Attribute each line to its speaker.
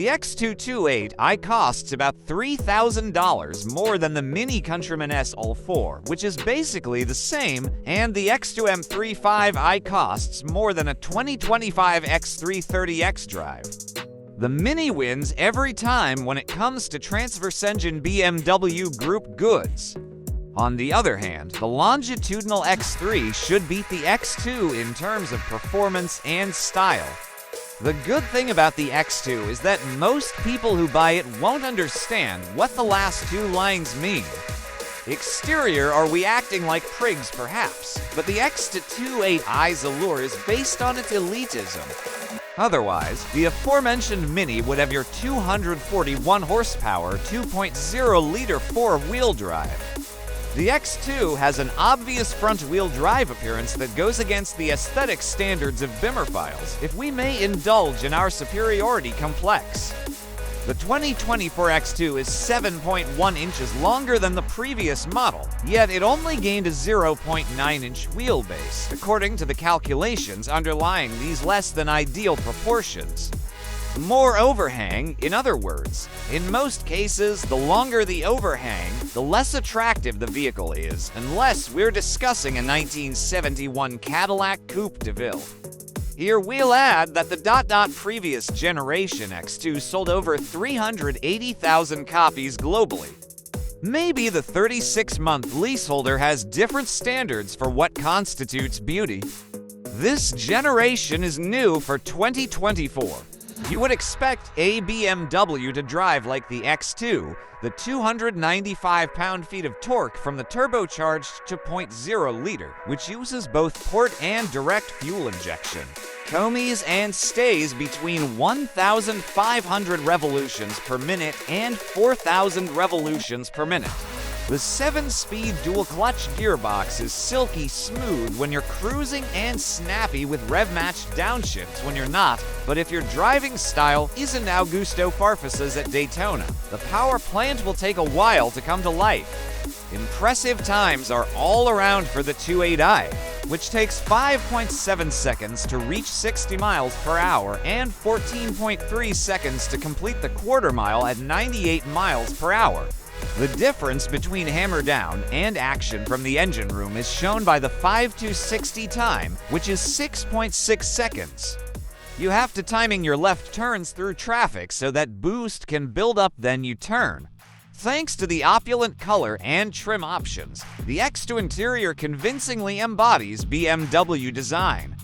Speaker 1: The X228i costs about $3,000 more than the Mini Countryman S All-4, which is basically the same, and the X2M35i costs more than a 2025 X330 xDrive. The Mini wins every time when it comes to transverse engine BMW Group goods. On the other hand, the longitudinal X3 should beat the X2 in terms of performance and style. The good thing about the X2 is that most people who buy it won't understand what the last two lines mean. Exterior, are we acting like prigs perhaps? But the X228i's allure is based on its elitism. Otherwise, the aforementioned Mini would have your 241 horsepower, 2.0-liter four-wheel drive. The X2 has an obvious front-wheel drive appearance that goes against the aesthetic standards of Bimmerphiles, if we may indulge in our superiority complex. The 2024 X2 is 7.1 inches longer than the previous model, yet it only gained a 0.9-inch wheelbase, according to the calculations underlying these less-than-ideal proportions. More overhang, in other words. In most cases, the longer the overhang, the less attractive the vehicle is, unless we're discussing a 1971 Cadillac Coupe de Ville. Here we'll add that the previous generation X2 sold over 380,000 copies globally. Maybe the 36-month leaseholder has different standards for what constitutes beauty. This generation is new for 2024. You would expect a BMW to drive like the X2, the 295 pound-feet of torque from the turbocharged 2.0-liter, which uses both port and direct fuel injection. Comes and stays between 1,500 revolutions per minute and 4,000 revolutions per minute. The 7-speed dual-clutch gearbox is silky smooth when you're cruising and snappy with rev-matched downshifts when you're not, but if your driving style isn't Augusto Farfus's at Daytona, the power plant will take a while to come to life. Impressive times are all around for the 28i, which takes 5.7 seconds to reach 60 miles per hour and 14.3 seconds to complete the quarter mile at 98 miles per hour. The difference between hammer down and action from the engine room is shown by the 5-to-60 time, which is 6.6 seconds. You have to timing your left turns through traffic so that boost can build up then you turn. Thanks to the opulent color and trim options, the X2 interior convincingly embodies BMW design.